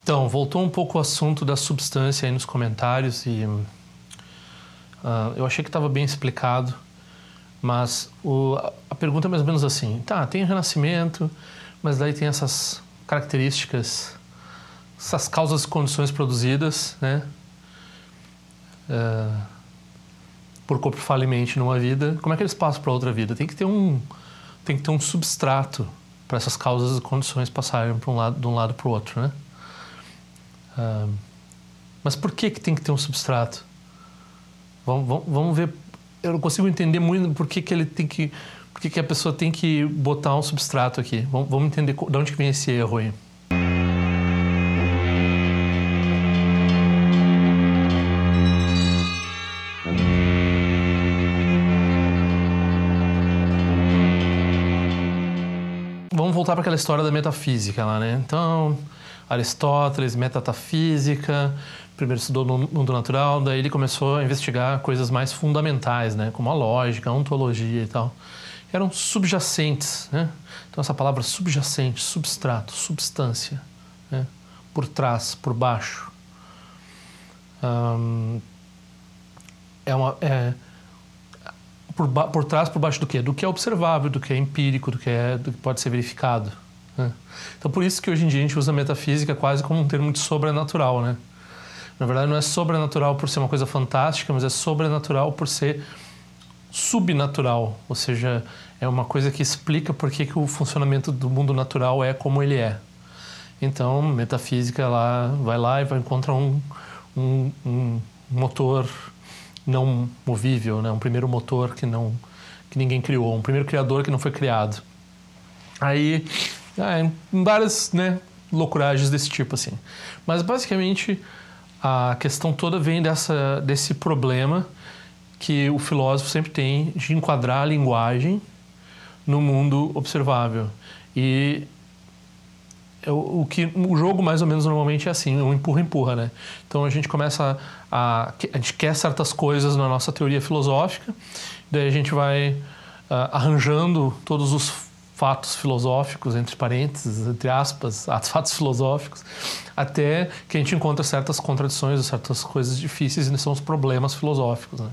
Então, voltou um pouco o assunto da substância aí nos comentários e eu achei que estava bem explicado, mas a pergunta é mais ou menos assim. Tá, tem o renascimento, mas daí tem essas características, essas causas e condições produzidas, né? Por corpo falimente numa vida. Como é que eles passam para outra vida? Tem que ter um substrato para essas causas e condições passarem de um lado para o outro, né? Mas por que tem que ter um substrato? Vamos ver. Eu não consigo entender muito por que a pessoa tem que botar um substrato aqui. Vamos entender de onde que vem esse erro aí. Vamos voltar para aquela história da metafísica lá, né? Então, Aristóteles, metafísica, primeiro estudou no mundo natural, daí ele começou a investigar coisas mais fundamentais, né? Como a lógica, a ontologia e tal. Eram subjacentes, né? Então essa palavra subjacente, substrato, substância, né? Por trás, por baixo. Por trás, por baixo do quê? Do que é observável, do que é empírico, do que pode ser verificado, né? Então por isso que hoje em dia a gente usa a metafísica quase como um termo de sobrenatural, né? Na verdade não é sobrenatural por ser uma coisa fantástica, mas é sobrenatural por ser subnatural, ou seja, é uma coisa que explica por que o funcionamento do mundo natural é como ele é. Então, metafísica vai lá e vai encontrar um motor não movível, né? Um primeiro motor que ninguém criou, um primeiro criador que não foi criado. Aí, várias, né, loucuragens desse tipo, assim. Mas, basicamente, a questão toda vem desse problema que o filósofo sempre tem de enquadrar a linguagem no mundo observável. E o jogo, mais ou menos, normalmente é assim, um empurra-empurra, né? Então a gente começa a gente quer certas coisas na nossa teoria filosófica, daí a gente vai arranjando todos os fatos filosóficos, entre parênteses, entre aspas, fatos filosóficos, até que a gente encontra certas contradições, certas coisas difíceis, e são os problemas filosóficos, né?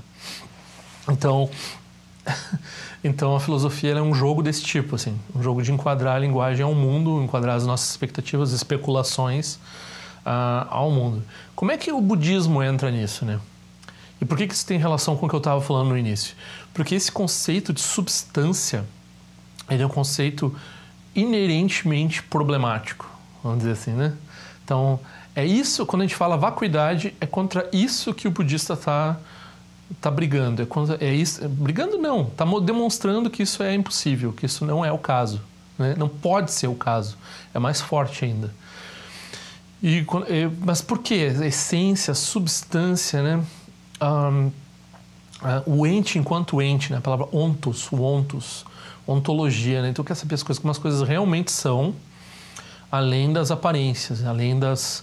Então a filosofia é um jogo desse tipo, assim, um jogo de enquadrar a linguagem ao mundo, enquadrar as nossas expectativas, especulações ao mundo. Como é que o budismo entra nisso, né? E por que isso tem relação com o que eu estava falando no início? Porque esse conceito de substância, ele é um conceito inerentemente problemático, vamos dizer assim, né? Então, é isso, quando a gente fala vacuidade, é contra isso que o budista está brigando. Brigando não, está demonstrando que isso é impossível, que isso não é o caso, né? Não pode ser o caso, é mais forte ainda. Mas por quê? A essência, a substância, né? O ente enquanto ente, né? A palavra ontos, ontologia, né? Então quer saber como as coisas realmente são, além das aparências, além das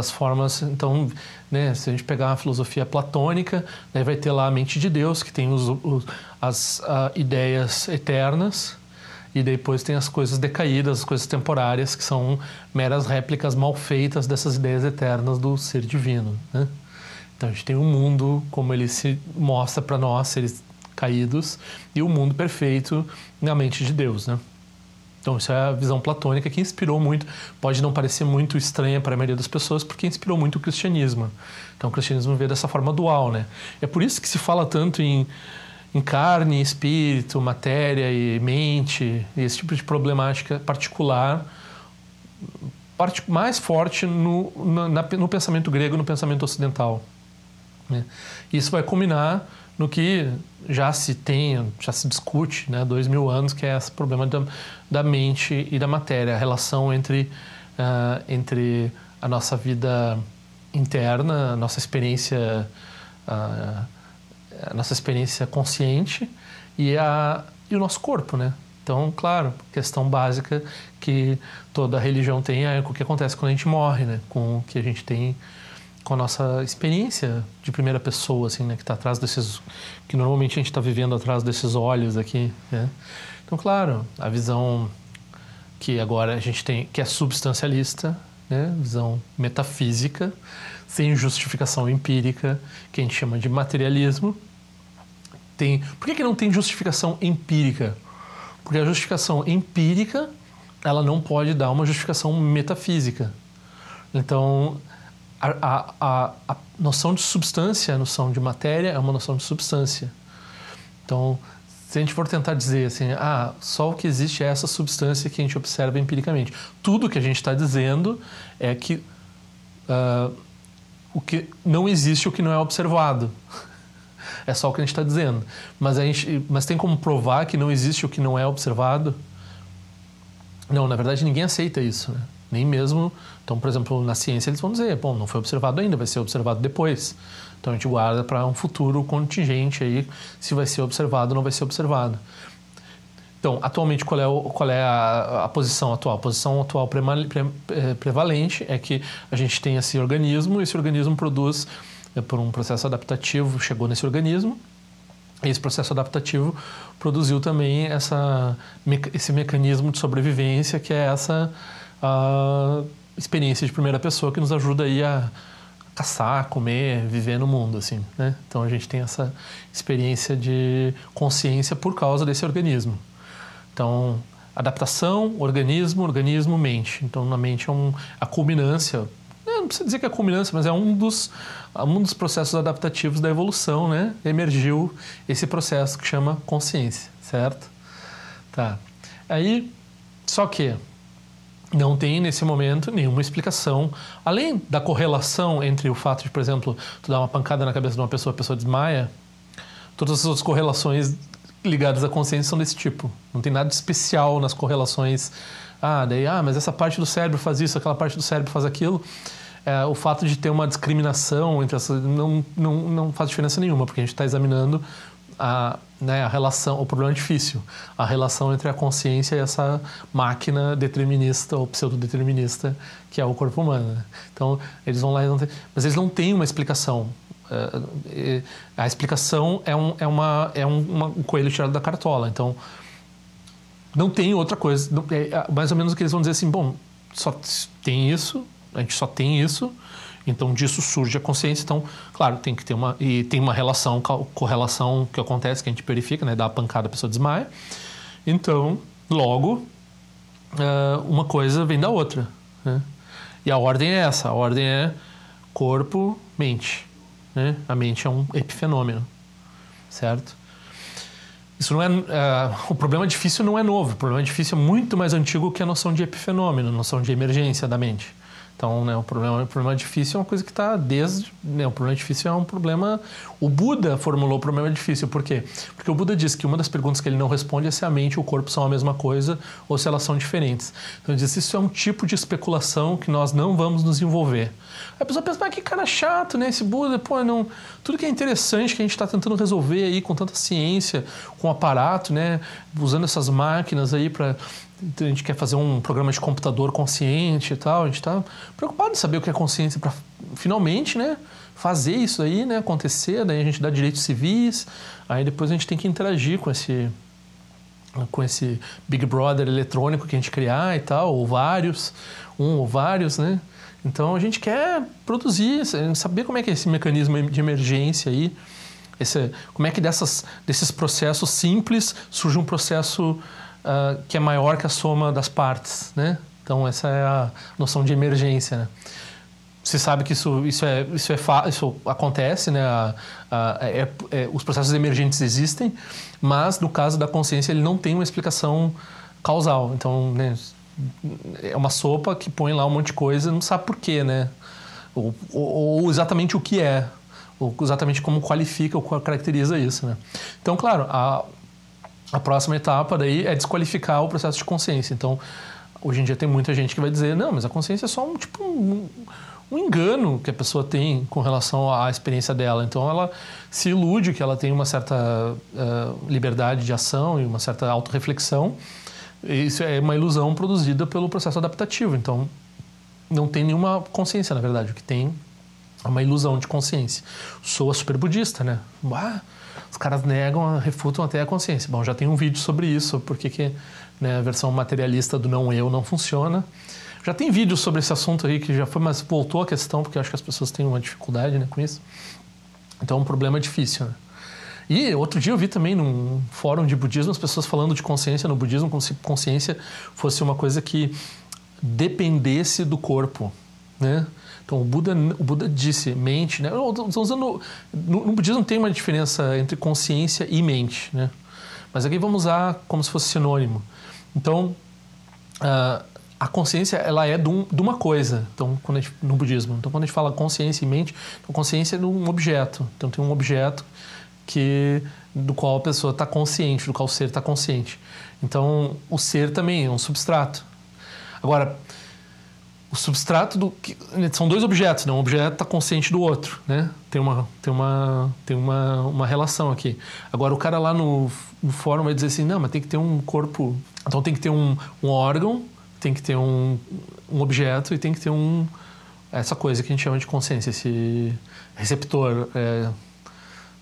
formas. Então, né, se a gente pegar a filosofia platônica, daí vai ter lá a mente de Deus, que tem as ideias eternas, e depois tem as coisas decaídas, as coisas temporárias, que são meras réplicas mal feitas dessas ideias eternas do ser divino, né? Então a gente tem um mundo como ele se mostra para nós, seres caídos, e o mundo perfeito na mente de Deus, né? Então isso é a visão platônica que inspirou muito, pode não parecer muito estranha para a maioria das pessoas, porque inspirou muito o cristianismo. Então o cristianismo veio dessa forma dual, né? É por isso que se fala tanto em carne, espírito, matéria e mente, e esse tipo de problemática particular, mais forte no pensamento grego, no pensamento ocidental, né? Isso vai culminar no que já se discute, né, há 2000 anos, que é esse problema da mente e da matéria, a relação entre a nossa vida interna, a nossa experiência consciente e o nosso corpo, né? Então, claro, questão básica que toda religião tem é o que acontece quando a gente morre, né? Com o que a gente tem com a nossa experiência de primeira pessoa, assim, né? Que está atrás que normalmente a gente está vivendo atrás desses olhos aqui, né? Então, claro, a visão que agora a gente tem, que é substancialista, né? Visão metafísica, sem justificação empírica, que a gente chama de materialismo. Por que não tem justificação empírica? Porque a justificação empírica, ela não pode dar uma justificação metafísica. Então, a noção de substância, a noção de matéria é uma noção de substância. Então, se a gente for tentar dizer assim, só o que existe é essa substância que a gente observa empiricamente. Tudo que a gente está dizendo é que o que não existe, o que não é observado. É só o que a gente está dizendo. Mas tem como provar que não existe o que não é observado? Não, na verdade ninguém aceita isso, né? Nem mesmo... Então, por exemplo, na ciência eles vão dizer, bom, não foi observado ainda, vai ser observado depois. Então a gente guarda para um futuro contingente aí, se vai ser observado ou não vai ser observado. Então, atualmente, qual é a posição atual? A posição atual prevalente é que a gente tem esse organismo produz, por um processo adaptativo, chegou nesse organismo, e esse processo adaptativo produziu também esse mecanismo de sobrevivência, que é essa experiência de primeira pessoa que nos ajuda aí a caçar, comer, viver no mundo, assim, né? Então a gente tem essa experiência de consciência por causa desse organismo. Então, adaptação, organismo, mente. Então, na mente é a culminância, não precisa dizer que é a culminância, mas é um dos processos adaptativos da evolução, né? Emergiu esse processo que chama consciência, certo? Tá. Aí, só que não tem, nesse momento, nenhuma explicação. Além da correlação entre o fato de, por exemplo, tu dar uma pancada na cabeça de uma pessoa, a pessoa desmaia, todas as outras correlações ligadas à consciência são desse tipo. Não tem nada de especial nas correlações. Mas essa parte do cérebro faz isso, aquela parte do cérebro faz aquilo. O fato de ter uma discriminação entre essas não faz diferença nenhuma, porque a gente está examinando a relação, o problema é difícil, a relação entre a consciência e essa máquina determinista ou pseudodeterminista que é o corpo humano, né? Então, eles vão lá mas eles não têm uma explicação. A explicação é um coelho tirado da cartola. Então, não tem outra coisa. Mais ou menos o que eles vão dizer assim, bom, só tem isso, a gente só tem isso, então disso surge a consciência. Então, claro, tem que ter tem uma correlação que acontece, que a gente verifica, né? Dá a pancada, a pessoa desmaia. Então, logo, uma coisa vem da outra, né? E a ordem é essa, a ordem é corpo, mente, né? A mente é um epifenômeno, certo? Isso não o problema difícil não é novo, o problema difícil é muito mais antigo que a noção de epifenômeno, a noção de emergência da mente. Então, né, o problema difícil é uma coisa que está desde... Né, o problema difícil é um problema... O Buda formulou o problema difícil. Por quê? Porque o Buda diz que uma das perguntas que ele não responde é se a mente e o corpo são a mesma coisa ou se elas são diferentes. Então, ele diz que isso é um tipo de especulação que nós não vamos nos envolver. Aí a pessoa pensa, mas que cara chato, né? Esse Buda, não... Tudo que é interessante que a gente está tentando resolver aí com tanta ciência, com aparato, né? Usando essas máquinas aí para... A gente quer fazer um programa de computador consciente e tal, a gente está preocupado em saber o que é consciência para finalmente, né, fazer isso aí, né, acontecer, daí a gente dá direitos civis, aí depois a gente tem que interagir com esse Big Brother eletrônico que a gente criar e tal, ou vários, né? Então a gente quer produzir, saber como é que é esse mecanismo de emergência aí, como é que desses processos simples surge um processo que é maior que a soma das partes, né? Então essa é a noção de emergência, né? Você sabe que isso acontece, né? Os processos emergentes existem, mas no caso da consciência ele não tem uma explicação causal. Então, né, é uma sopa que põe lá um monte de coisa e não sabe por quê, né? Ou exatamente o que é, ou exatamente como qualifica ou caracteriza isso, né? Então, claro, a próxima etapa daí é desqualificar o processo de consciência. Então, hoje em dia tem muita gente que vai dizer, não, mas a consciência é só um engano que a pessoa tem com relação à experiência dela. Então, ela se ilude que ela tem uma certa liberdade de ação e uma certa autorreflexão. Isso é uma ilusão produzida pelo processo adaptativo. Então, não tem nenhuma consciência, na verdade. O que tem é uma ilusão de consciência. Soa super budista, né? Os caras negam, refutam até a consciência. Bom, já tem um vídeo sobre isso, porque né, a versão materialista do não eu não funciona. Já tem vídeos sobre esse assunto aí que já foi, mas voltou a questão, porque eu acho que as pessoas têm uma dificuldade, né, com isso. Então, é um problema difícil, né? E outro dia eu vi também num fórum de budismo as pessoas falando de consciência no budismo como se consciência fosse uma coisa que dependesse do corpo, né? Então o Buda disse mente, né? No budismo tem uma diferença entre consciência e mente, né? Mas aqui vamos usar como se fosse sinônimo. Então a consciência ela é de uma coisa. Então no budismo, então quando a gente fala consciência e mente, então consciência é de um objeto. Então tem um objeto do qual a pessoa está consciente, do qual o ser está consciente. Então, o ser também é um substrato. Agora, o substrato são dois objetos, né? Um objeto está consciente do outro, né? Tem uma relação aqui. Agora, o cara lá no fórum vai dizer assim, não, mas tem que ter um corpo... Então, tem que ter um órgão, tem que ter um objeto e tem que ter essa coisa que a gente chama de consciência, esse receptor...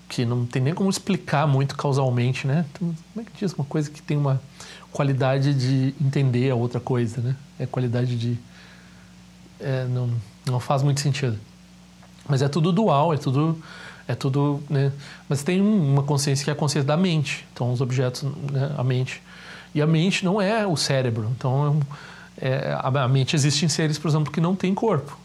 que não tem nem como explicar muito causalmente, né? Então, como é que diz uma coisa que tem uma qualidade de entender a outra coisa, né? É qualidade de... não faz muito sentido. Mas é tudo dual, é tudo, né? Mas tem uma consciência que é a consciência da mente. Então, os objetos, né? A mente. E a mente não é o cérebro. Então, a mente existe em seres, por exemplo, que não têm corpo.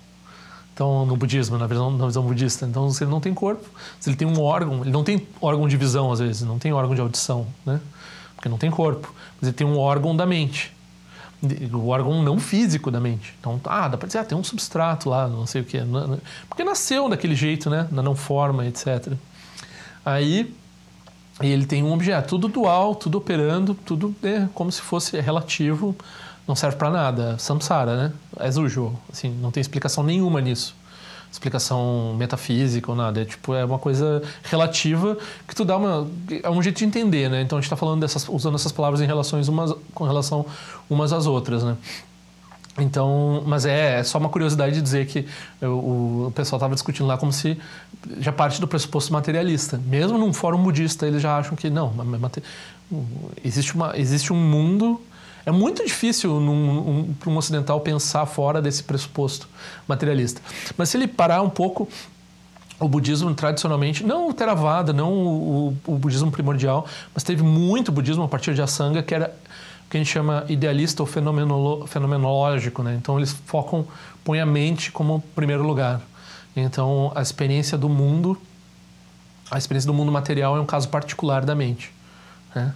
Então, no budismo, na visão budista, então se ele não tem corpo, se ele tem um órgão, ele não tem órgão de visão às vezes, não tem órgão de audição, né? Porque não tem corpo, mas ele tem um órgão da mente, o órgão não físico da mente. Então, dá para dizer, tem um substrato lá, não sei o que, porque nasceu daquele jeito, né? Na não forma, etc. Aí, ele tem um objeto, tudo dual, tudo operando, tudo como se fosse relativo. Não serve para nada, samsara, né? As usual, assim, não tem explicação nenhuma nisso. Explicação metafísica ou nada. É uma coisa relativa que tu dá é um jeito de entender, né? Então a gente está falando usando essas palavras com relação umas às outras, né? Então, mas é só uma curiosidade de dizer que o pessoal estava discutindo lá como se já parte do pressuposto materialista. Mesmo num fórum budista, eles já acham que não, existe um mundo. É muito difícil para um ocidental pensar fora desse pressuposto materialista. Mas se ele parar um pouco, o budismo tradicionalmente, não o Theravada, não o budismo primordial, mas teve muito budismo a partir de Asanga, que era o que a gente chama idealista ou fenomenológico, né? Então eles põem a mente como primeiro lugar. Então a experiência do mundo material é um caso particular da mente, né?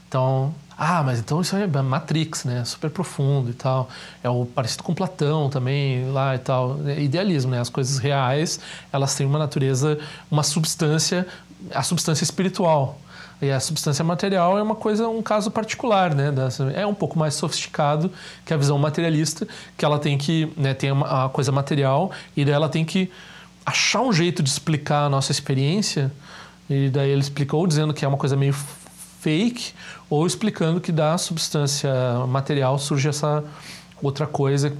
Então, mas então isso é Matrix, né? Super profundo e tal. É o parecido com Platão também lá e tal. É idealismo, né? As coisas reais, elas têm uma natureza, uma substância, a substância espiritual. E a substância material é um caso particular, né? É um pouco mais sofisticado que a visão materialista, que ela tem que, né, tem a coisa material e daí ela tem que achar um jeito de explicar a nossa experiência. E daí ele explicou dizendo que é uma coisa meio fake, ou explicando que da substância material surge essa outra coisa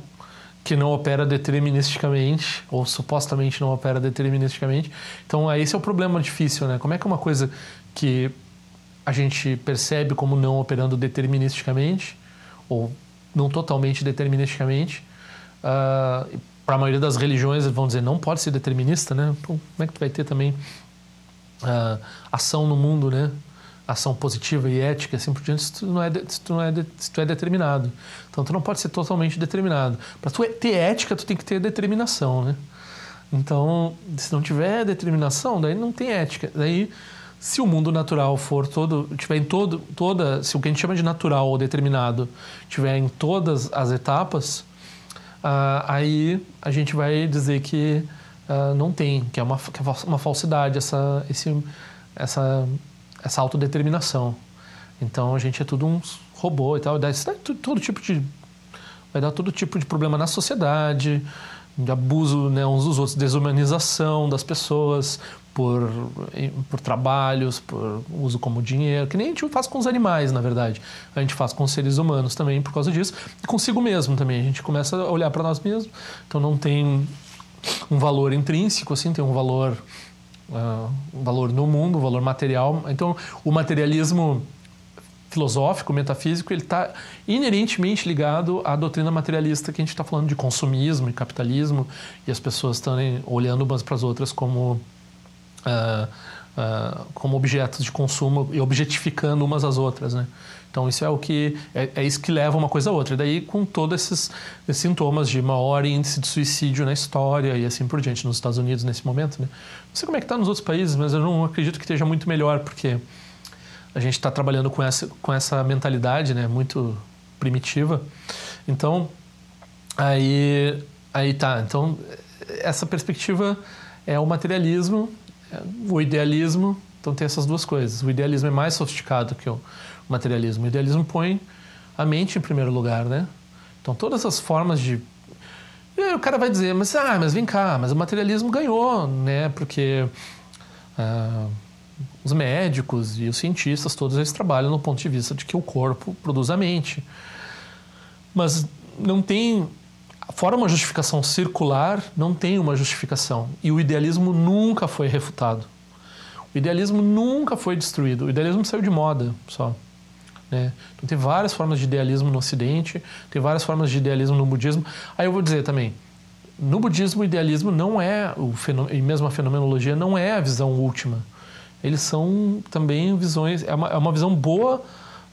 que não opera deterministicamente, ou supostamente não opera deterministicamente. Então, esse é o problema difícil, né? Como é que uma coisa que a gente percebe como não operando deterministicamente, ou não totalmente deterministicamente, para a maioria das religiões vão dizer não pode ser determinista, né? Então, como é que tu vai ter também ação no mundo, né? Ação positiva e ética, assim por diante, se tu é determinado. Então, tu não pode ser totalmente determinado. Para tu ter ética, tu tem que ter determinação, né? Então, se não tiver determinação, daí não tem ética. Daí, se o mundo natural for tiver em se o que a gente chama de natural ou determinado tiver em todas as etapas, aí a gente vai dizer que não tem, que é uma falsidade essa autodeterminação. Então a gente é tudo um robô e tal. Vai dar todo tipo de problema na sociedade, de abuso, né, uns dos outros, desumanização das pessoas por trabalhos, por uso como dinheiro, que nem a gente faz com os animais, na verdade. A gente faz com os seres humanos também por causa disso, e consigo mesmo também. A gente começa a olhar para nós mesmos, então não tem um valor intrínseco, assim, tem um valor no mundo, um valor material. Então, o materialismo filosófico, metafísico, ele está inerentemente ligado à doutrina materialista que a gente está falando de consumismo e capitalismo, e as pessoas estão olhando umas para as outras como objetos de consumo e objetificando umas às outras, né? Então isso é isso que leva uma coisa a outra. E daí com todos esses sintomas de maior índice de suicídio na história e assim por diante, nos Estados Unidos nesse momento, né? Não sei como é que está nos outros países, mas eu não acredito que esteja muito melhor, porque a gente está trabalhando com essa mentalidade, né, muito primitiva. Então, aí tá. Então, essa perspectiva é o materialismo, o idealismo. Então, tem essas duas coisas. O idealismo é mais sofisticado que o materialismo. O idealismo põe a mente em primeiro lugar, né? Então, todas as formas de... E o cara vai dizer, mas vem cá, mas o materialismo ganhou, né? Porque... os médicos e os cientistas, todos eles trabalham no ponto de vista de que o corpo produz a mente. Mas não tem... Fora uma justificação circular, não tem uma justificação. E o idealismo nunca foi refutado. O idealismo nunca foi destruído. O idealismo saiu de moda só. Né? Então tem várias formas de idealismo no Ocidente, tem várias formas de idealismo no budismo. Aí eu vou dizer também, no budismo o idealismo não é, e mesmo a fenomenologia não é a visão última. Eles são também visões, é uma visão boa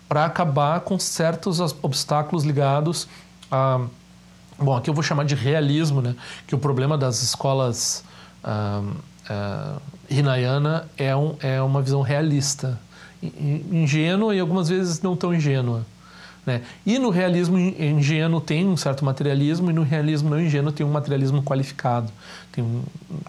para acabar com certos obstáculos ligados a... Bom, aqui eu vou chamar de realismo, né? Que o problema das escolas Hinayana é uma visão realista, ingênua e algumas vezes não tão ingênua, né? E no realismo ingênuo tem um certo materialismo, e no realismo não ingênuo tem um materialismo qualificado.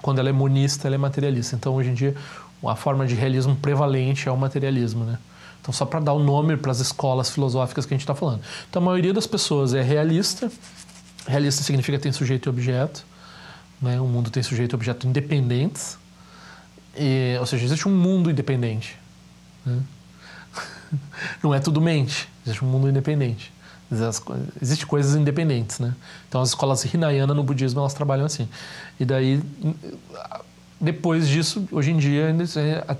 Quando ela é monista, ela é materialista. Então, hoje em dia, a forma de realismo prevalente é o materialismo, né? Então, só para dar o nome para as escolas filosóficas que a gente está falando. Então, a maioria das pessoas é realista. Realista significa que tem sujeito e objeto, né? O mundo tem sujeito e objeto independentes, ou seja, existe um mundo independente, né? Não é tudo mente, existe um mundo independente. Existem coisas independentes, né? Então as escolas Hinayana no budismo elas trabalham assim. E daí, depois disso, hoje em dia,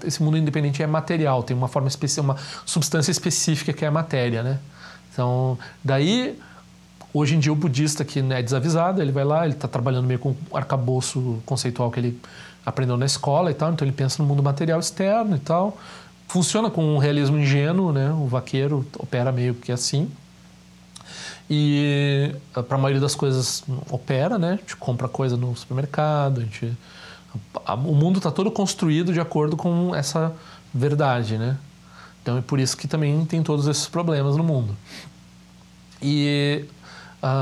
esse mundo independente é material, tem uma forma específica, uma substância específica que é a matéria, né? Então, daí... Hoje em dia o budista que é desavisado, ele vai lá, ele está trabalhando meio com o arcabouço conceitual que ele aprendeu na escola e tal, então ele pensa no mundo material externo e tal. Funciona com um realismo ingênuo, né? O vaqueiro opera meio que assim. E para a maioria das coisas opera, né? A gente compra coisa no supermercado, o mundo está todo construído de acordo com essa verdade, né? Então é por isso que também tem todos esses problemas no mundo.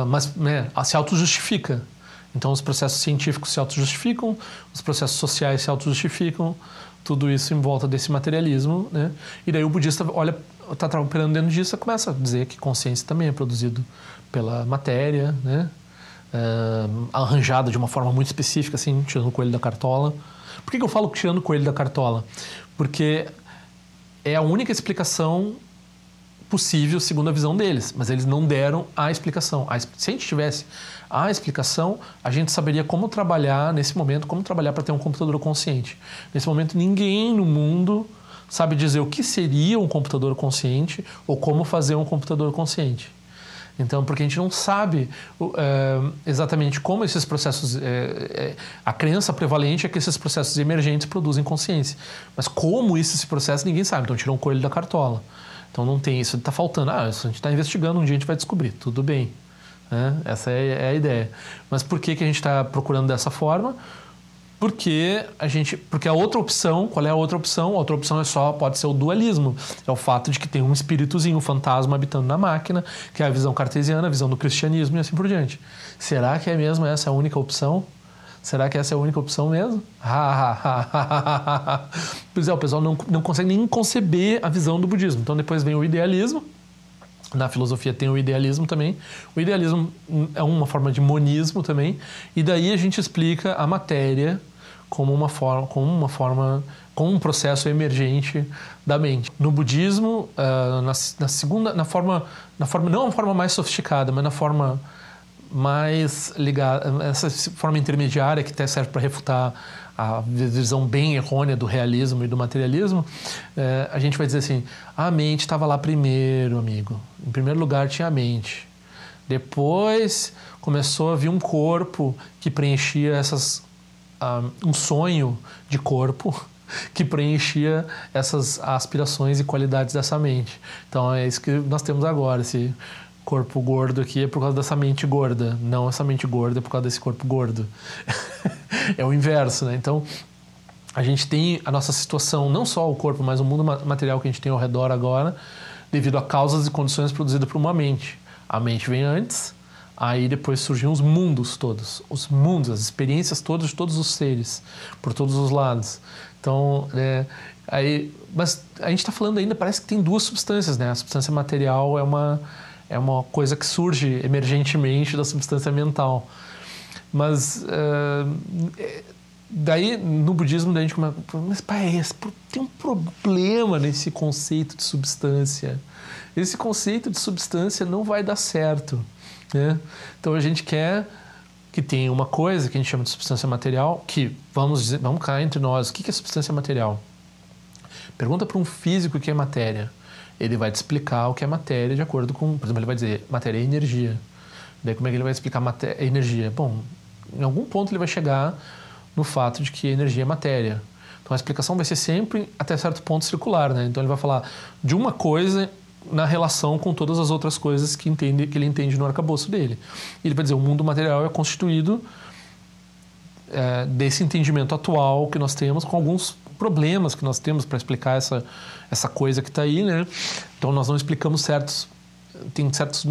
Mas né, se auto-justifica. Então os processos científicos se auto-justificam, os processos sociais se auto-justificam, tudo isso em volta desse materialismo, né? E daí o budista está operando dentro disso e começa a dizer que consciência também é produzido pela matéria, né? Arranjada de uma forma muito específica, assim, tirando o coelho da cartola. Por que eu falo tirando o coelho da cartola? Porque é a única explicação possível segundo a visão deles, mas eles não deram a explicação. Se a gente tivesse a explicação, a gente saberia como trabalhar nesse momento, como trabalhar para ter um computador consciente. Nesse momento, ninguém no mundo sabe dizer o que seria um computador consciente ou como fazer um computador consciente. Então, porque a gente não sabe exatamente como esses processos... a crença prevalente é que esses processos emergentes produzem consciência. Mas como isso se processa, ninguém sabe. Então, tirou um coelho da cartola. Então não tem isso, está faltando. Isso a gente está investigando, um dia a gente vai descobrir, tudo bem. Né? Essa é a ideia. Mas por que a gente está procurando dessa forma? Porque a outra opção, qual é a outra opção? A outra opção pode ser o dualismo. É o fato de que tem um espíritozinho, um fantasma habitando na máquina, que é a visão cartesiana, a visão do cristianismo e assim por diante. Será que é mesmo essa a única opção? Será que essa é a única opção mesmo? Pois é, o pessoal não consegue nem conceber a visão do budismo. Então depois vem o idealismo. Na filosofia tem o idealismo também. O idealismo é uma forma de monismo também. E daí a gente explica a matéria como um processo emergente da mente. No budismo, não a forma mais sofisticada, mas na forma mais ligada, essa forma intermediária que até serve para refutar a visão bem errônea do realismo e do materialismo, a gente vai dizer assim, a mente estava lá primeiro, amigo. Em primeiro lugar tinha a mente. Depois começou a vir um corpo que preenchia um sonho de corpo que preenchia essas aspirações e qualidades dessa mente. Então é isso que nós temos agora, esse corpo gordo aqui é por causa dessa mente gorda, não essa mente gorda é por causa desse corpo gordo. É o inverso, né? Então a gente tem a nossa situação, não só o corpo, mas o mundo material que a gente tem ao redor agora, devido a causas e condições produzidas por uma mente. A mente vem antes, aí depois surgiam os mundos todos, os mundos, as experiências todas de todos os seres, por todos os lados. Então, mas a gente está falando ainda, parece que tem duas substâncias, né? A substância material é uma coisa que surge emergentemente da substância mental. Mas daí no budismo daí a gente começa, mas pai, tem um problema nesse conceito de substância. Esse conceito de substância não vai dar certo, né? Então a gente quer que tenha uma coisa que a gente chama de substância material, que vamos cá entre nós, o que é substância material? Pergunta para um físico o que é matéria. Ele vai te explicar o que é matéria de acordo com, por exemplo, ele vai dizer matéria é energia. Daí como é que ele vai explicar energia? Bom, em algum ponto ele vai chegar no fato de que energia é matéria. Então a explicação vai ser sempre até certo ponto circular, né? Então ele vai falar de uma coisa na relação com todas as outras coisas que ele entende no arcabouço dele. E ele vai dizer, o mundo material é constituído desse entendimento atual que nós temos, com alguns problemas que nós temos para explicar essa coisa que está aí, né? Então nós não explicamos tem certos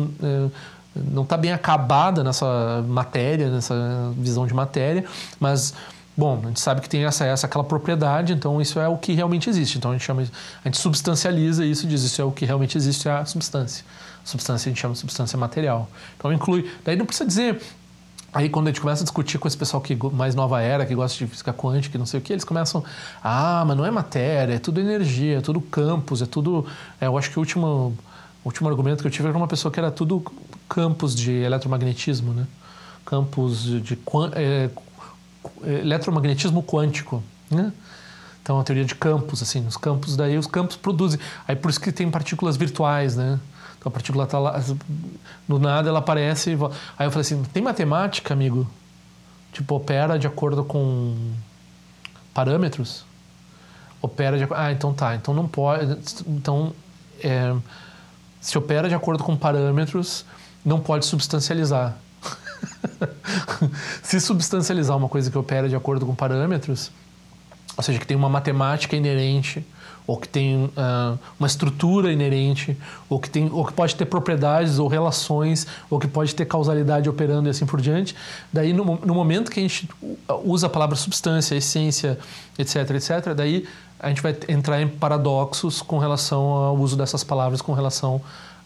não está bem acabada nessa matéria, nessa visão de matéria, mas bom, a gente sabe que tem acesso àquela propriedade, então isso é o que realmente existe. Então a gente substancializa isso, diz isso é o que realmente existe, é a substância. A substância a gente chama de substância material. Então inclui, daí não precisa dizer. Aí quando a gente começa a discutir com esse pessoal que mais nova era, que gosta de física quântica, não sei o que, eles começam, mas não é matéria, é tudo energia, é tudo campos, é tudo. Eu acho que o último argumento que eu tive era uma pessoa que era tudo campos de eletromagnetismo, né? Campos de eletromagnetismo quântico, né? Então a teoria de campos, assim, os campos produzem. Aí por isso que tem partículas virtuais, né? Então a partícula está lá, do nada ela aparece. Aí eu falei assim, tem matemática, amigo? Tipo, opera de acordo com parâmetros? Opera de acordo... então tá, então não pode... Então, se opera de acordo com parâmetros, não pode substancializar. Se substancializar uma coisa que opera de acordo com parâmetros, ou seja, que tem uma matemática inerente, ou que tem uma estrutura inerente, ou que pode ter propriedades ou relações, ou que pode ter causalidade operando e assim por diante, daí no momento que a gente usa a palavra substância, essência, etc, daí a gente vai entrar em paradoxos com relação ao uso dessas palavras, com relação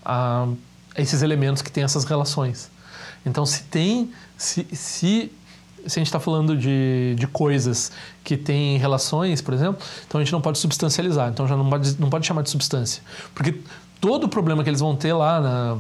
a esses elementos que têm essas relações. Então, se a gente está falando de coisas que têm relações, por exemplo, então a gente não pode substancializar, então já não pode chamar de substância. Porque todo o problema que eles vão ter lá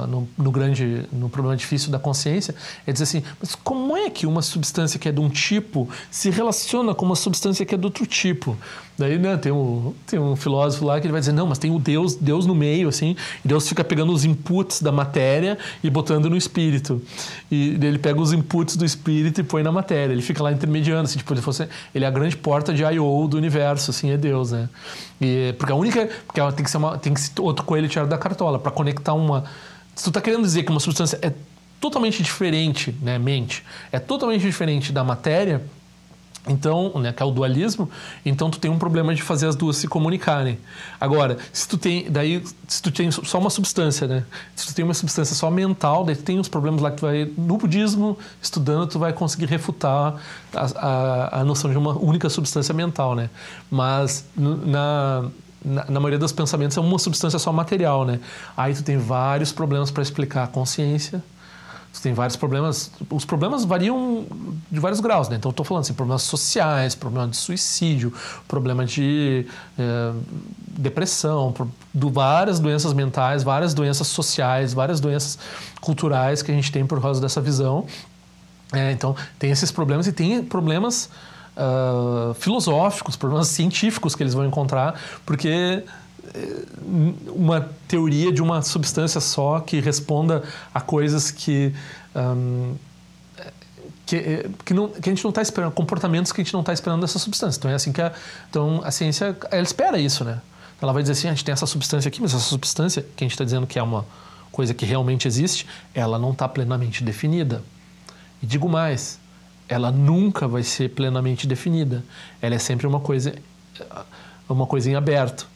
no problema difícil da consciência é dizer assim, mas como é que uma substância que é de um tipo se relaciona com uma substância que é de outro tipo? Daí, né, tem um filósofo lá que ele vai dizer, não, mas tem o Deus no meio, assim, e Deus fica pegando os inputs da matéria e botando no espírito. E ele pega os inputs do espírito e põe na matéria. Ele fica lá intermediando, assim, tipo, ele é a grande porta de I/O do universo, assim, é Deus, né? Porque tem que ser outro coelho tirado da cartola, para conectar uma... Se tu tá querendo dizer que uma substância é totalmente diferente, né, mente, é totalmente diferente da matéria, então, né, que é o dualismo, então tu tem um problema de fazer as duas se comunicarem. Agora, se tu tem só uma substância, né? Se tu tem uma substância só mental, daí tu tem uns problemas lá que tu vai, no budismo, estudando, tu vai conseguir refutar a noção de uma única substância mental, né? Mas na maioria dos pensamentos é uma substância só material, né? Aí tu tem vários problemas para explicar a consciência, Você tem vários problemas. Os problemas variam de vários graus, né? Então, eu estou falando assim, problemas sociais, problema de suicídio, problema de depressão, várias doenças mentais, várias doenças sociais, várias doenças culturais que a gente tem por causa dessa visão. Então, tem esses problemas e tem problemas filosóficos, problemas científicos que eles vão encontrar, porque uma teoria de uma substância só que responda a coisas que a gente não está esperando, comportamentos que a gente não está esperando dessa substância. Então é assim que então a ciência ela espera isso, né? Ela vai dizer assim, a gente tem essa substância aqui, mas essa substância que a gente está dizendo que é uma coisa que realmente existe, ela não está plenamente definida. E digo mais, ela nunca vai ser plenamente definida. Ela é sempre uma coisa em aberto.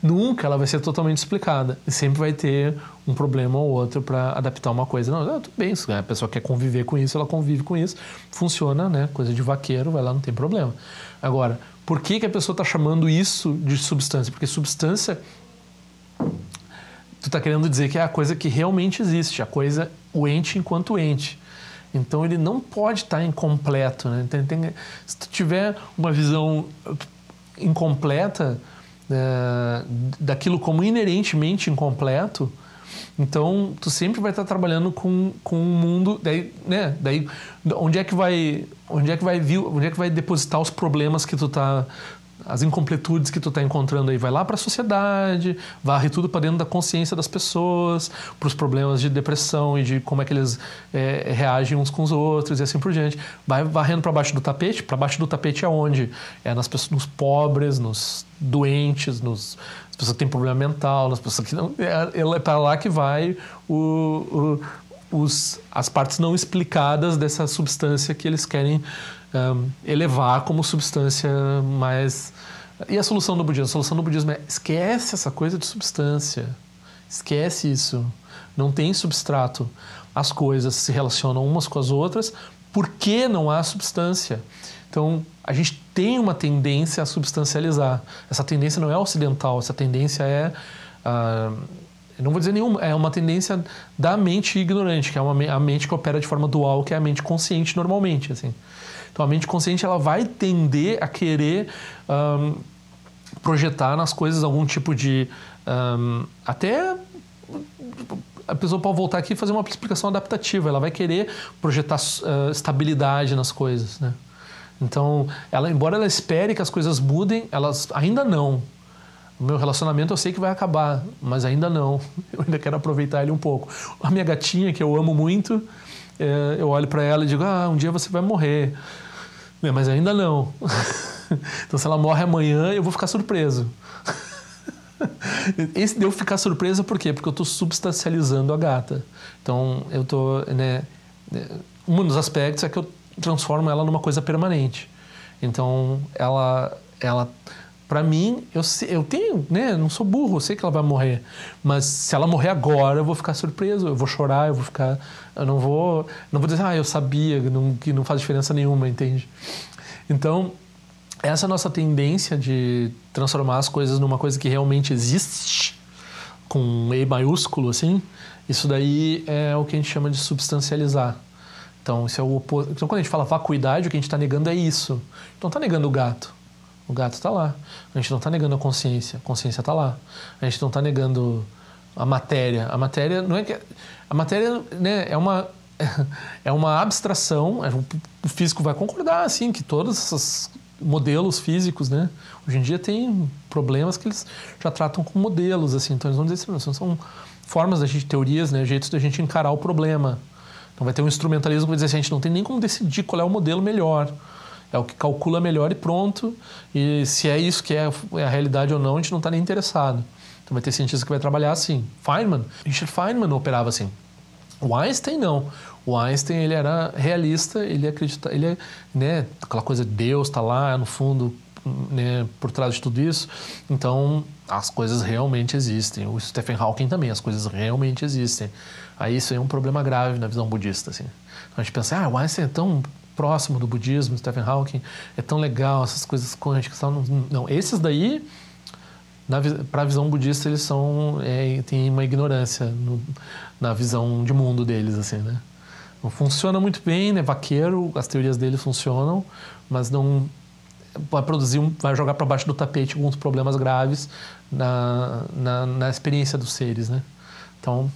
Nunca ela vai ser totalmente explicada. E sempre vai ter um problema ou outro para adaptar uma coisa. Não, tudo bem, se a pessoa quer conviver com isso, ela convive com isso. Funciona, né? Coisa de vaqueiro, vai lá, não tem problema. Agora, por que a pessoa está chamando isso de substância? Porque substância, tu está querendo dizer que é a coisa que realmente existe, a coisa, o ente enquanto ente. Então ele não pode estar incompleto, né? Se tu tiver uma visão incompleta daquilo como inerentemente incompleto, então tu sempre vai estar trabalhando com um mundo daí onde é que vai depositar os problemas que tu tá, as incompletudes que tu tá encontrando aí? Vai lá para a sociedade, varre tudo para dentro da consciência das pessoas, para os problemas de depressão e de como é que eles reagem uns com os outros e assim por diante. Vai varrendo para baixo do tapete. Para baixo do tapete é onde? É nas pessoas, nos pobres, nos doentes, nas pessoas que têm problema mental, nas pessoas que não. É para lá que vai as partes não explicadas dessa substância que eles querem elevar como substância mais... E a solução do budismo? A solução do budismo é esquece essa coisa de substância. Esquece isso. Não tem substrato. As coisas se relacionam umas com as outras porque não há substância. Então, a gente tem uma tendência a substancializar. Essa tendência não é ocidental, essa tendência é... eu não vou dizer nenhuma, é uma tendência da mente ignorante, que é a mente que opera de forma dual, que é a mente consciente normalmente, assim. Então, a mente consciente ela vai tender a querer projetar nas coisas algum tipo de... até a pessoa pode voltar aqui e fazer uma explicação adaptativa. Ela vai querer projetar estabilidade nas coisas, né? Então, embora ela espere que as coisas mudem, elas ainda não. O meu relacionamento eu sei que vai acabar, mas ainda não. Eu ainda quero aproveitar ele um pouco. A minha gatinha, que eu amo muito, eu olho para ela e digo, um dia você vai morrer. Mas ainda não. Então, se ela morre amanhã, eu vou ficar surpreso. Esse de eu ficar surpreso por quê? Porque eu estou substancializando a gata. Então, eu estou... um dos aspectos é que eu transformo ela numa coisa permanente. Então, ela para mim, eu tenho, né? Não sou burro, eu sei que ela vai morrer. Mas se ela morrer agora, eu vou ficar surpreso, eu vou chorar, eu vou ficar... Eu não vou dizer, eu sabia, que não faz diferença nenhuma, entende? Então, essa nossa tendência de transformar as coisas numa coisa que realmente existe, com um E maiúsculo, assim, isso daí é o que a gente chama de substancializar. Então, isso é o oposto. Então, quando a gente fala vacuidade, o que a gente está negando é isso. Então, está negando o gato. O gato está lá. A gente não está negando a consciência está lá. A gente não está negando a matéria. A matéria não é que... A matéria, né, é uma abstração. O físico vai concordar, assim, que todos esses modelos físicos, né, hoje em dia tem problemas que eles já tratam com modelos, assim. Então, eles vão dizer assim, são formas da gente, teorias, né, jeitos da gente encarar o problema. Então, vai ter um instrumentalismo que vai dizer assim, a gente não tem nem como decidir qual é o modelo melhor. É o que calcula melhor e pronto. E se é isso que é a realidade ou não, a gente não está nem interessado. Então vai ter cientista que vai trabalhar assim. Richard Feynman operava assim. O Einstein não. O Einstein ele era realista, ele acredita, né, aquela coisa de Deus está lá no fundo, né, por trás de tudo isso. Então as coisas realmente existem. O Stephen Hawking também, as coisas realmente existem. Aí isso é um problema grave na visão budista, assim. Então a gente pensa, o Einstein é tão próximo do budismo, Stephen Hawking, é tão legal, essas coisas quânticas, não, esses daí Para a visão budista, eles têm uma ignorância na visão de mundo deles, assim, né? Não funciona muito bem, né? Vaqueiro, as teorias dele funcionam, mas não vai jogar para baixo do tapete alguns problemas graves na experiência dos seres, né? Então,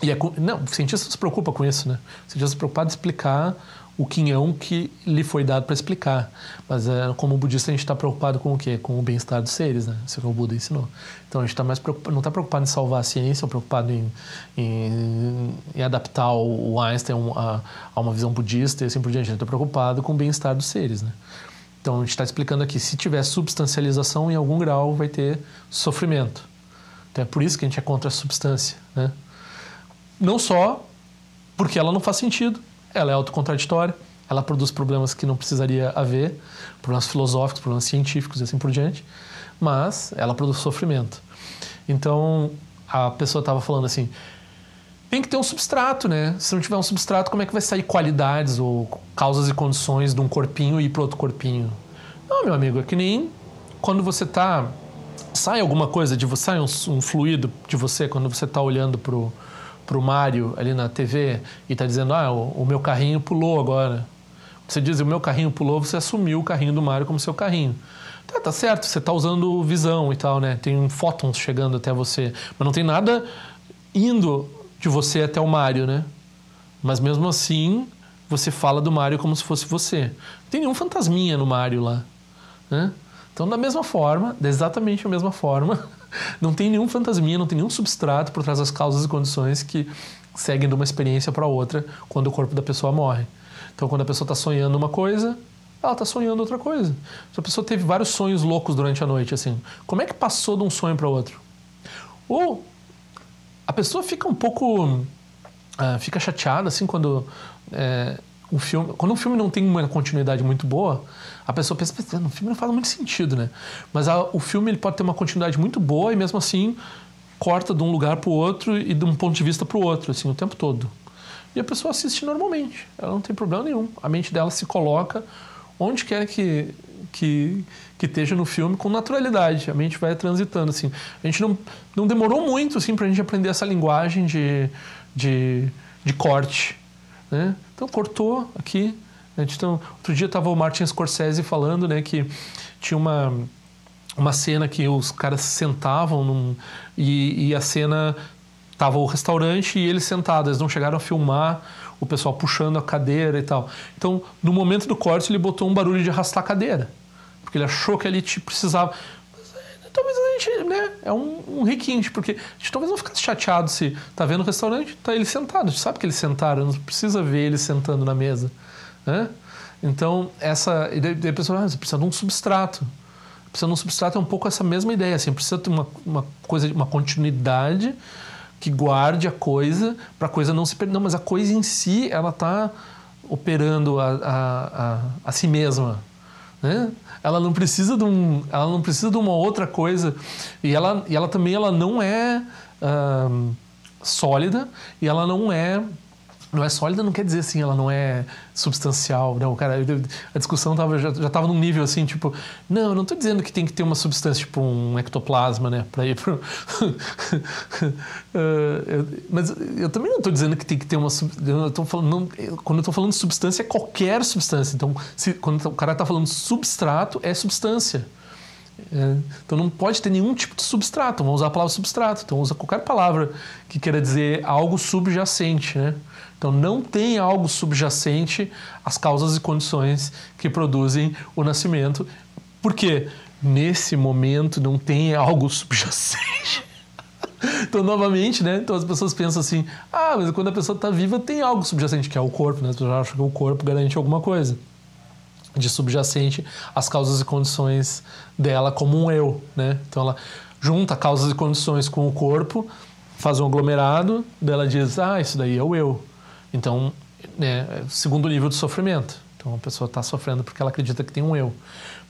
o cientista se preocupa com isso, né? O cientista se preocupa em explicar o quinhão que lhe foi dado para explicar. Mas como budista a gente está preocupado com o quê? Com o bem-estar dos seres, né? Isso que o Buda ensinou. Então a gente não está preocupado em salvar a ciência, ou preocupado em adaptar o Einstein a uma visão budista e assim por diante. A gente está preocupado com o bem-estar dos seres, né? Então a gente está explicando aqui, se tiver substancialização, em algum grau vai ter sofrimento. Então é por isso que a gente é contra a substância, né? Não só porque ela não faz sentido, ela é autocontraditória, ela produz problemas que não precisaria haver, problemas filosóficos, problemas científicos e assim por diante, mas ela produz sofrimento. Então, a pessoa estava falando assim, tem que ter um substrato, né? Se não tiver um substrato, como é que vai sair qualidades ou causas e condições de um corpinho e ir para outro corpinho? Não, meu amigo, é que nem quando você sai alguma coisa de você, sai um fluido de você quando você está olhando pro Mário ali na TV e está dizendo, o meu carrinho pulou agora. Você diz, o meu carrinho pulou, você assumiu o carrinho do Mário como seu carrinho. Tá certo, você está usando visão e tal, né? Tem fótons chegando até você, mas não tem nada indo de você até o Mário, né? Mas mesmo assim, você fala do Mário como se fosse você. Não tem nenhum fantasminha no Mário lá, né? Então, da mesma forma, exatamente a mesma forma, não tem nenhum fantasminha, não tem nenhum substrato por trás das causas e condições que seguem de uma experiência para outra quando o corpo da pessoa morre. Então, quando a pessoa está sonhando uma coisa, ela está sonhando outra coisa. Se a pessoa teve vários sonhos loucos durante a noite, assim, como é que passou de um sonho para outro? Ou a pessoa fica um pouco... fica chateada, assim, quando um filme não tem uma continuidade muito boa, a pessoa pensa, o filme não faz muito sentido, né? Mas o filme ele pode ter uma continuidade muito boa e mesmo assim corta de um lugar para o outro e de um ponto de vista para o outro, assim, o tempo todo. E a pessoa assiste normalmente, ela não tem problema nenhum. A mente dela se coloca onde quer que esteja no filme com naturalidade. A mente vai transitando, assim. A gente não demorou muito, assim, para a gente aprender essa linguagem de corte, né? Então cortou aqui. Então, outro dia estava o Martin Scorsese falando, né, que tinha uma cena que os caras sentavam e a cena estava o restaurante e eles sentados, eles não chegaram a filmar o pessoal puxando a cadeira e tal. Então, no momento do corte, ele botou um barulho de arrastar a cadeira, porque ele achou que ali precisava. Talvez a gente, né, é um requinte, porque a gente talvez não ficasse chateado se tá vendo o restaurante, tá ele sentado, a gente sabe que eles sentaram, não precisa ver eles sentando na mesa, né? Então, e daí a pessoa, você precisa de um substrato. Precisa de um substrato é um pouco essa mesma ideia, assim, precisa ter uma continuidade que guarde a coisa, para a coisa não se perder. Não, mas a coisa em si, ela está operando a si mesma, né? Ela não precisa de uma outra coisa, e ela também não é sólida, e ela não é sólida, não quer dizer assim, ela não é substancial, não, cara, a discussão já estava num nível assim, tipo, não, eu não estou dizendo que tem que ter uma substância, tipo um ectoplasma, né, para ir pro... mas eu também não estou dizendo que tem que ter uma, eu tô falando, quando eu estou falando de substância, é qualquer substância, então, quando o cara está falando substrato, é substância. Então não pode ter nenhum tipo de substrato, vamos usar a palavra substrato, então usa qualquer palavra que queira dizer algo subjacente, né? Então não tem algo subjacente às causas e condições que produzem o nascimento, porque nesse momento não tem algo subjacente. Então novamente, né? Então as pessoas pensam assim, mas quando a pessoa está viva tem algo subjacente, que é o corpo, né? As pessoas acham que o corpo garante alguma coisa de subjacente às causas e condições dela como um eu, né? Então ela junta causas e condições com o corpo, faz um aglomerado, daí ela diz, isso daí é o eu. Então, né, segundo nível de sofrimento. Então a pessoa está sofrendo porque ela acredita que tem um eu.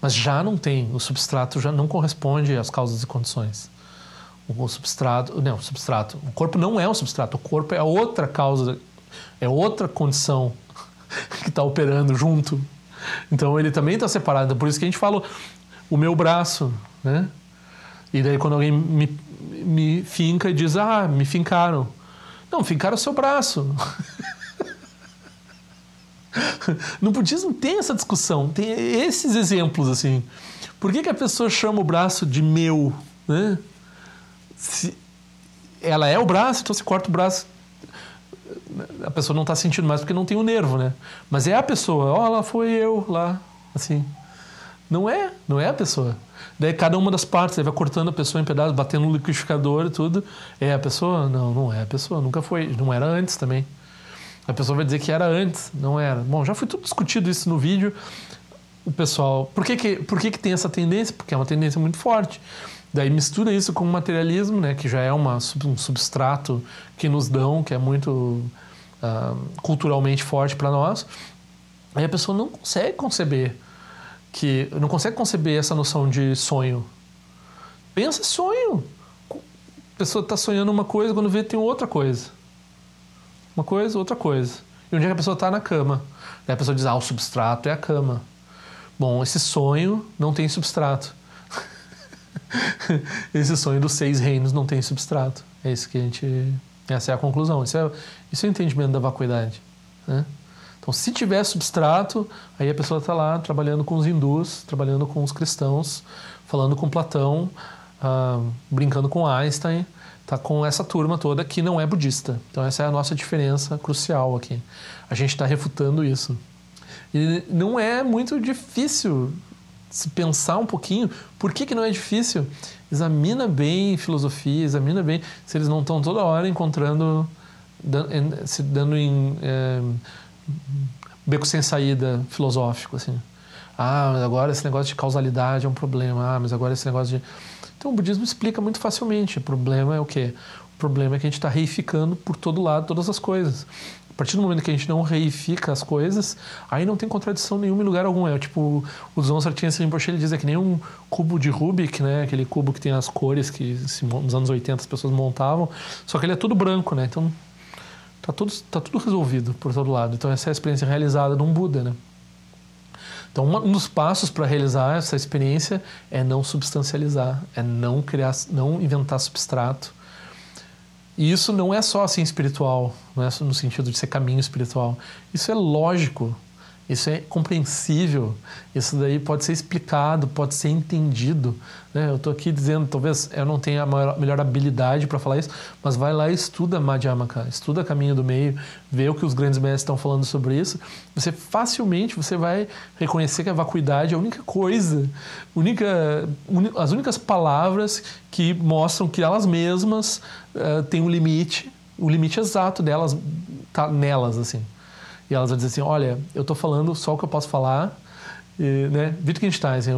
Mas já não tem, o substrato já não corresponde às causas e condições. O corpo não é um substrato, o corpo é outra causa, é outra condição que está operando junto. Então ele também está separado, por isso que a gente fala o meu braço, né? E daí quando alguém me finca e diz, me fincaram. Não, fincaram o seu braço. No budismo tem essa discussão, tem esses exemplos, assim. Por que a pessoa chama o braço de meu, né? Se ela é o braço, então você corta o braço, a pessoa não está sentindo mais porque não tem o nervo, né? Mas é a pessoa, lá foi eu, lá, assim. Não é a pessoa. Daí cada uma das partes, aí vai cortando a pessoa em pedaços, batendo no liquidificador e tudo. É a pessoa? Não é a pessoa, nunca foi, não era antes também. A pessoa vai dizer que era antes, não era. Bom, já foi tudo discutido isso no vídeo. O pessoal... Por que tem essa tendência? Porque é uma tendência muito forte. Daí mistura isso com o materialismo, né, que já é um substrato que nos dão, que é muito culturalmente forte para nós. Aí a pessoa não consegue conceber essa noção de sonho. Pensa sonho. A pessoa está sonhando uma coisa, quando vê tem outra coisa. Uma coisa, outra coisa. E um dia que a pessoa está na cama, daí a pessoa diz, o substrato é a cama. Bom, esse sonho não tem substrato. Esse sonho dos 6 reinos não tem substrato. É isso que essa é a conclusão. Isso é o entendimento da vacuidade, né? Então, se tiver substrato, aí a pessoa está lá trabalhando com os hindus, trabalhando com os cristãos, falando com Platão, brincando com Einstein, está com essa turma toda que não é budista. Então, essa é a nossa diferença crucial aqui. A gente está refutando isso. E não é muito difícil se pensar um pouquinho. Por que não é difícil? Examina bem filosofia, examina bem se eles não estão toda hora encontrando, se dando em beco sem saída filosófico, assim. Mas agora esse negócio de causalidade é um problema. Mas agora esse negócio de... Então o budismo explica muito facilmente. O problema é o quê? O problema é que a gente está reificando por todo lado todas as coisas. A partir do momento que a gente não reifica as coisas, aí não tem contradição nenhuma em lugar algum. É tipo, o Dzongchen Rinpoche, ele diz que nem um cubo de Rubik, né? Aquele cubo que tem as cores que nos anos 80 as pessoas montavam, só que ele é todo branco, né? Então tá tudo resolvido por todo lado. Então essa é a experiência realizada num Buda, né? Então um dos passos para realizar essa experiência é não substancializar, é não inventar substrato. E isso não é só assim espiritual, não é só no sentido de ser caminho espiritual. Isso é lógico, isso é compreensível, isso daí pode ser explicado, pode ser entendido, né? Eu estou aqui dizendo, talvez eu não tenha a melhor habilidade para falar isso, mas vai lá e estuda Madhyamaka, estuda Caminho do Meio, vê o que os grandes mestres estão falando sobre isso, você vai reconhecer que a vacuidade é a única coisa, as únicas palavras que mostram que elas mesmas têm um limite, o limite exato delas está nelas, assim. E elas vão dizer assim, olha, eu estou falando só o que eu posso falar, e, né? Wittgenstein, assim,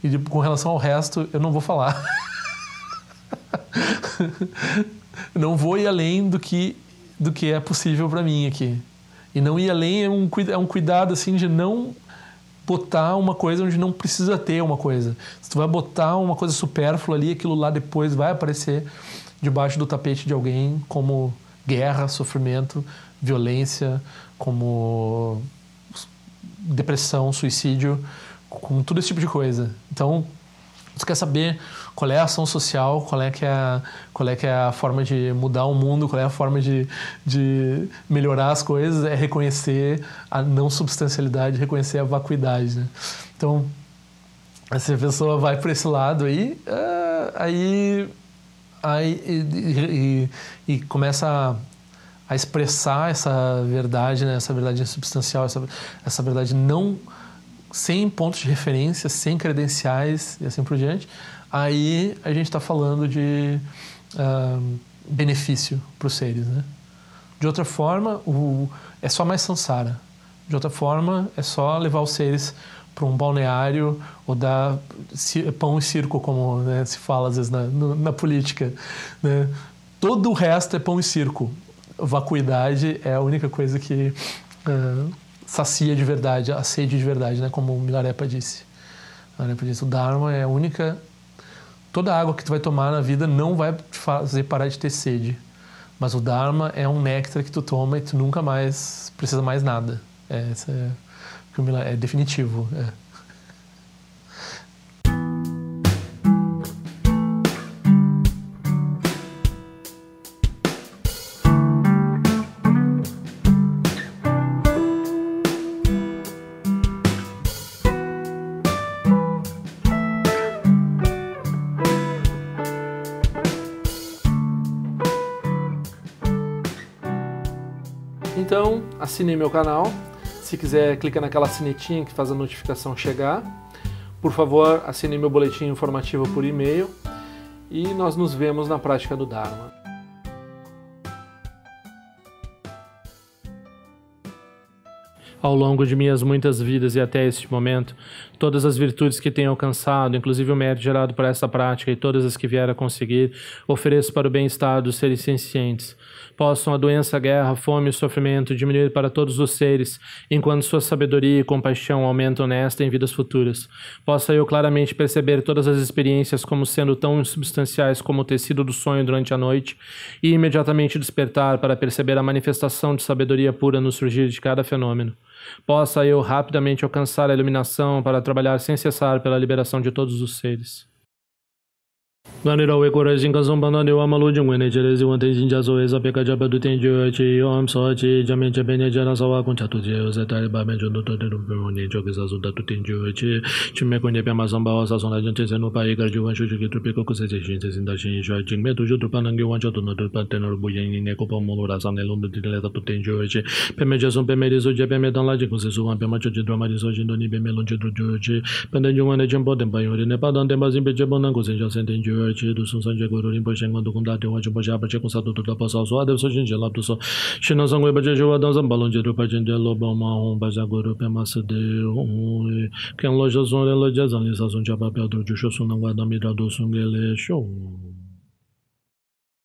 e com relação ao resto, eu não vou falar. Não vou ir além do que é possível para mim aqui. E não ir além é um cuidado assim, de não botar uma coisa onde não precisa ter uma coisa. Se tu vai botar uma coisa supérflua ali, aquilo lá depois vai aparecer debaixo do tapete de alguém como guerra, sofrimento, violência, como depressão, suicídio, com todo esse tipo de coisa. Então, você quer saber qual é a ação social, qual é que é a forma de mudar o mundo, qual é a forma de melhorar as coisas, é reconhecer a não substancialidade, reconhecer a vacuidade, né? Então, se a pessoa vai por esse lado aí começa a expressar essa verdade, né? Essa verdade insubstancial, essa verdade não sem pontos de referência, sem credenciais e assim por diante, aí a gente está falando de benefício para os seres, né? De outra forma, é só mais samsara. De outra forma, é só levar os seres para um balneário ou dar pão e circo, como, né, se fala às vezes na política, né? Todo o resto é pão e circo. Vacuidade é a única coisa que sacia de verdade, a sede de verdade, né? Como o Milarepa disse. O Dharma é a única... Toda a água que tu vai tomar na vida não vai te fazer parar de ter sede. Mas o Dharma é um néctar que tu toma e tu nunca mais precisa mais nada. É definitivo. assinem meu canal. Se quiser, clica naquela sinetinha que faz a notificação chegar. Por favor, assine meu boletim informativo por e-mail. E nós nos vemos na prática do Dharma. Ao longo de minhas muitas vidas e até este momento, todas as virtudes que tenho alcançado, inclusive o mérito gerado por essa prática e todas as que vier a conseguir, ofereço para o bem-estar dos seres sencientes. Possam a doença, a guerra, a fome e o sofrimento diminuir para todos os seres, enquanto sua sabedoria e compaixão aumentam nesta e em vidas futuras. Possa eu claramente perceber todas as experiências como sendo tão insubstanciais como o tecido do sonho durante a noite e imediatamente despertar para perceber a manifestação de sabedoria pura no surgir de cada fenômeno. Possa eu rapidamente alcançar a iluminação para trabalhar sem cessar pela liberação de todos os seres. Ganira we coragem casam banane o amalu de um energia o tem já sou essa peca já do tem de om só de jamais bem já na sua conta tu de os detalhes ba me junto todo do perone jogo essa da tu tem de me conhece a mazamba essa zona de gente no país que eu acho que tu peco com essas gente ainda gente já de medo de tu panang eu acho no do pateno buyen ne ko pomo ra sanelo de leta tu tem de peme já são peme riso de peme dan la de com se suam peme de drama de hoje no nível melon de de pende de uma de jumbo de banho de ne pa dan de mais em de bonan com se já sente de do sun san je guru rin po shen gon do kun da de wa ju po ja pa che kun sa do da pa sa so ade so jin je la do so shin no sang we ba je jo wa dan san balon je do pa jin de lo ba ma hon ba ja guru pe ma se de ken lo jo zon le lo ja zan li sa sun cha pa pe do ju sho sun na wa da mi da do sun ge le sho